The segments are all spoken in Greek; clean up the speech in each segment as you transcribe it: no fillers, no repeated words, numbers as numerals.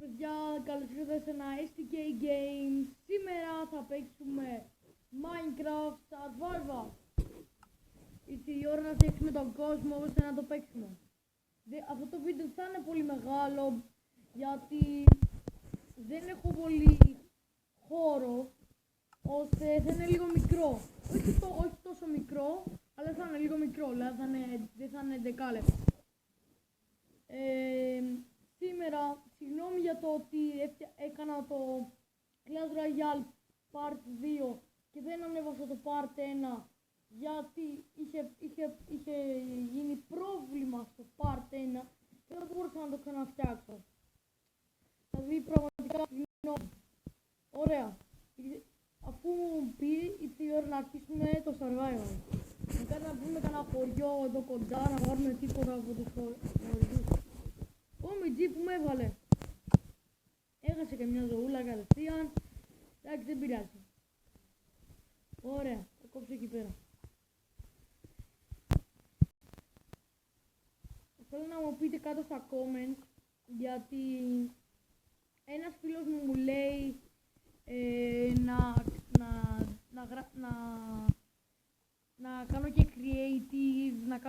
παιδιά, καλώς ήρθατε σε ένα STK Games. Σήμερα θα παίξουμε Minecraft Survival. Ήρθε η ώρα να φτιάξουμε τον κόσμο ώστε να το παίξουμε. Αυτό το βίντεο θα είναι πολύ μεγάλο γιατί δεν έχω πολύ χώρο, ώστε θα είναι λίγο μικρό. Όχι τόσο μικρό, αλλά θα είναι λίγο μικρό, δηλαδή δεν θα είναι δεκάλεπτο. Σήμερα, συγγνώμη για το ότι έκανα το Clash Royale Part 2 και δεν ανέβασα το Part 1 γιατί είχε γίνει πρόβλημα στο Part 1 και δεν μπορούσα να το ξαναφτιάξω. Δηλαδή πραγματικά συγγνώμη. Ωραία. Αφού μου πει ήρθε η ώρα να αρχίσουμε το survival. Μετά να βρούμε κανένα χωριό εδώ κοντά, να πάρουμε τίποτα από τους χωριούς. Ο Μιτζή που με έβαλε. Έχασε και μια ζωούλα κατευθείαν. Εντάξει, δεν πειράζει. Ωραία, θα κόψω εκεί πέρα. Θέλω να μου πείτε κάτω στα comments, γιατί ένας φίλος μου λέει να κάνω και creative,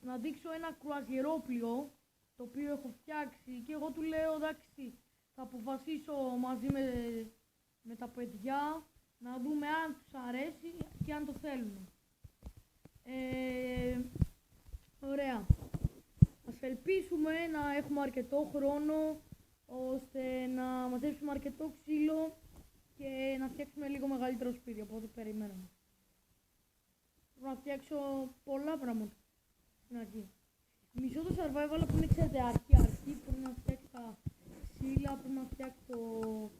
να δείξω ένα κρουαζιερόπλοιο το οποίο έχω φτιάξει και εγώ του λέω εντάξει, θα αποφασίσω μαζί με τα παιδιά να δούμε αν τους αρέσει και αν το θέλουν. Ωραία. Ας ελπίσουμε να έχουμε αρκετό χρόνο ώστε να μαζέψουμε αρκετό ξύλο και να φτιάξουμε λίγο μεγαλύτερο σπίτι από ό,τι περιμέναμε. Πρέπει να φτιάξω πολλά πράγματα στην αρχή. Μισό το survival που είναι, ξέρετε, αρχή, πρέπει να φτιάξει τα ξύλα, πρέπει να φτιάξει το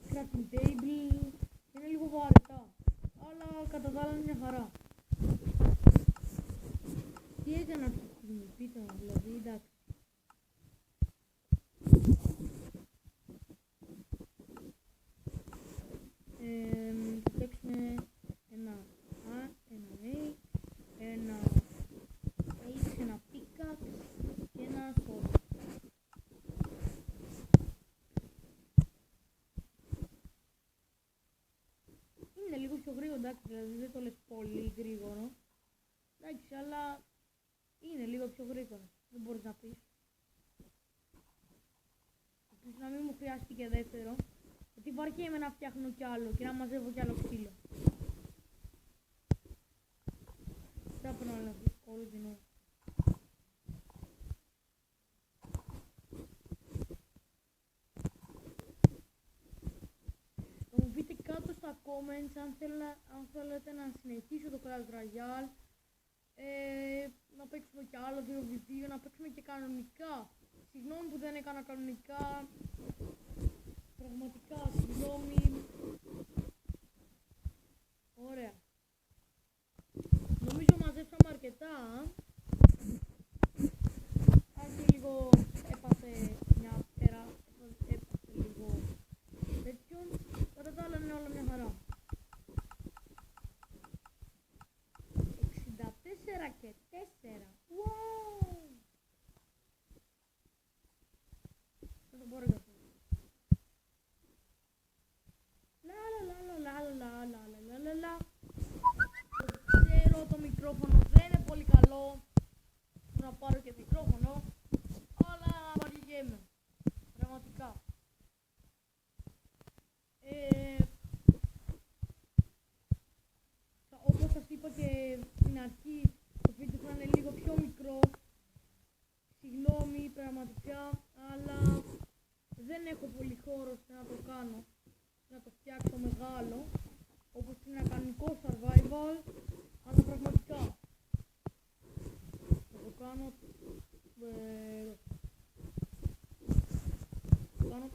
crafting table, είναι λίγο βαρετά, αλλά κατά τα άλλα είναι μια χαρά. Τι έκανα αυτή τη στιγμή, πείτε μου, δηλαδή, εντάξει. Θα φτιάξουμε ένα A, ένα H, ένα pickaxe και ένα sword. Είναι λίγο πιο γρήγορο, εντάξει, δηλαδή δεν το λες πολύ γρήγορο. Εντάξει, αλλά είναι λίγο πιο γρήγορο, δεν μπορείς να πεις. Επίσης να μην μου χρειάστηκε δεύτερο, γιατί βαριέμαι να φτιάχνω κι άλλο και να μαζεύω κι άλλο ξύλο. Θα έπαιρνα όλα όλη την ώρα. Θα μου πείτε κάτω στα comments αν θέλετε να συνεχίσω το Clash Royale, να παίξουμε κι άλλο 2v2, να παίξουμε και κανονικά. Συγγνώμη που δεν έκανα κανονικά, πραγματικά συγγνώμη. Ωραία. Νομίζω μαζέψαμε αρκετά. Αν και λίγο έπαθε μια πέρα, έπαθε λίγο τέτοιον. Κατά τα άλλα είναι όλα μια χαρά. 64 και 4. Wow! Δεν το μπορώ να πω. Λα. Ξέρω το μικρόφωνο δεν είναι πολύ καλό. Να πάρω και μικρόφωνο, αλλά βαριέμαι. Πραγματικά. Όπως σας είπα και στην αρχή, το βίντεο θα είναι λίγο πιο μικρό. Συγγνώμη πραγματικά, αλλά δεν έχω πολύ χώρο ώστε να το κάνω, να το φτιάξω μεγάλο, όπως είναι ένα κανονικό survival, αλλά πραγματικά θα το κάνω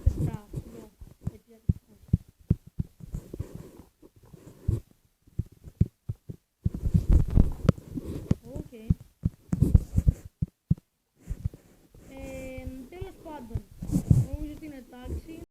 τετράγωνο, έτσι. Οκ. Τέλος πάντων, νομίζω ότι είναι εντάξει.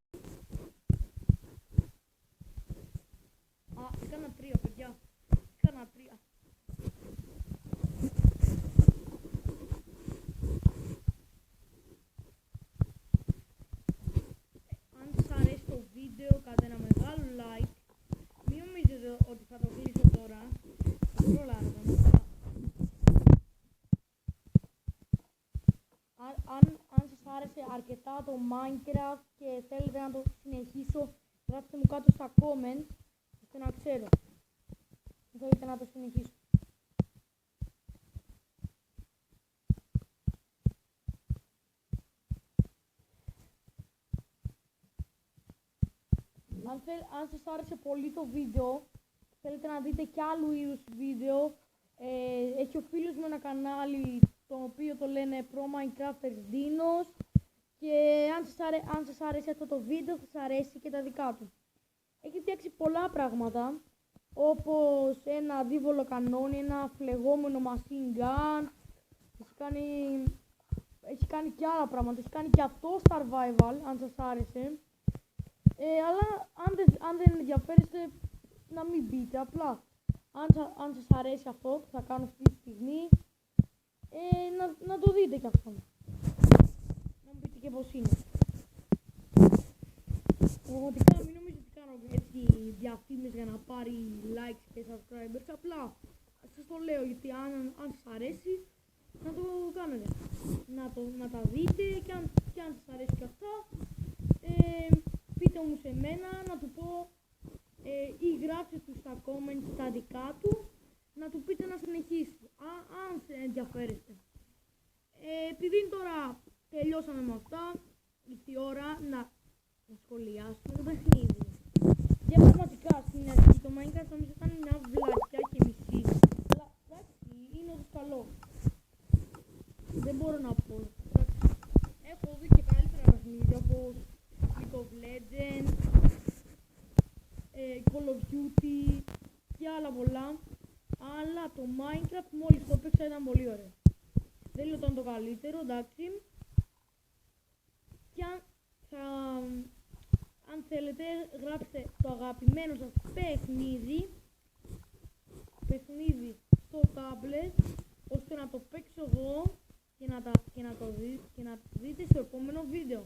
αν σας άρεσε αρκετά το Minecraft και θέλετε να το συνεχίσω, γράψτε μου κάτω στα comments, ώστε να ξέρω αν θέλετε να το συνεχίσω. Αν σας άρεσε πολύ το βίντεο, θέλετε να δείτε κι άλλου είδους βίντεο, έχει ο φίλος μου ένα κανάλι το οποίο το λένε Pro Minecrafters Dinos και αν σας άρεσε αυτό το βίντεο θα σας αρέσει και τα δικά του. Έχει φτιάξει πολλά πράγματα όπως ένα αντίβολο κανόνι, ένα φλεγόμενο machine gun, έχει κάνει και άλλα πράγματα, έχει κάνει και αυτό survival αν σας άρεσε. Αλλά αν δεν ενδιαφέρεστε να μην μπείτε, απλά αν σας αρέσει αυτό που θα κάνω αυτή τη στιγμή, να το δείτε κι αυτό. Να μου πείτε και πώς είναι. Πραγματικά μην νομίζετε ότι κάνω έτσι διαφήμιση για να πάρει likes και subscribers, απλά σας το λέω γιατί αν σας αρέσει να το κάνετε, να τα δείτε και αν σας αρέσει και αυτά, πείτε μου σε μένα να του πω ή γράψτε του στα comments τα δικά του να του πείτε να συνεχίσει, αν σε ενδιαφέρεστε. Επειδή τώρα τελειώσαμε με αυτά, ήρθε η ώρα να σχολιάσουμε το παιχνίδι. Για πραγματικά στην αρχή το Minecraft νομίζω ήταν μια βλακιά και μισή, αλλά εντάξει, είναι όντως καλό. Δεν μπορώ να πω. Έχω δει και καλύτερα παιχνίδια όπως League of Legends, Call of Duty και άλλα πολλά, αλλά το Minecraft μόλις το έπαιξα ήταν πολύ ωραίο. Δεν λέω ότι ήταν το καλύτερο, εντάξει, και αν θέλετε γράψτε το αγαπημένο σας παιχνίδι στο tablet ώστε να το παίξω εγώ και να το δείτε στο επόμενο βίντεο.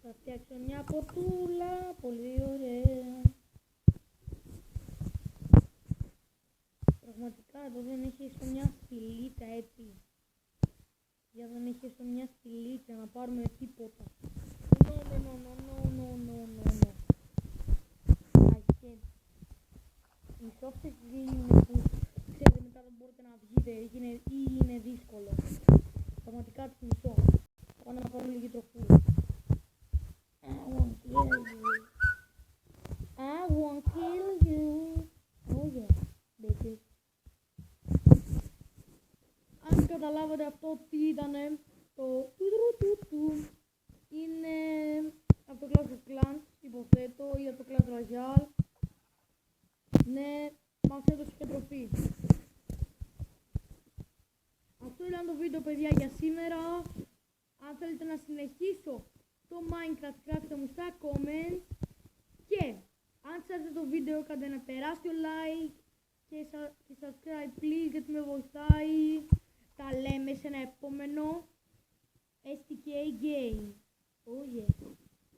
Θα φτιάξω μια πορτούλα πολύ ωραία. Πραγματικά εδώ δεν έχει έστω μια σπηλίτσα έτσι. Για δεν έχει έστω μια σπηλίτσα να πάρουμε τίποτα. No. Μισό αυτές είναι που ξέρετε μετά δεν μπορείτε να βγείτε ή είναι δύσκολο. Πραγματικά τις μισώ. Πάμε να πάρουμε λίγη τροφούλα. I won't kill you. Oh yeah, bitches. Αν καταλάβατε αυτό τι ήτανε, το είναι από το Clash of Clans, υποθέτω, ή από το Clash Royale. Ναι, μας έδωσε και τροφή. Αυτό ήταν το βίντεο, παιδιά, για σήμερα. Αν θέλετε να συνεχίσω το Minecraft, γράψτε μου στα comments. Και αν σας άρεσε το βίντεο, κάντε ένα τεράστιο like και subscribe please, γιατί με βοηθάει. Τα λέμε σε ένα επόμενο STK Game. Oh yeah.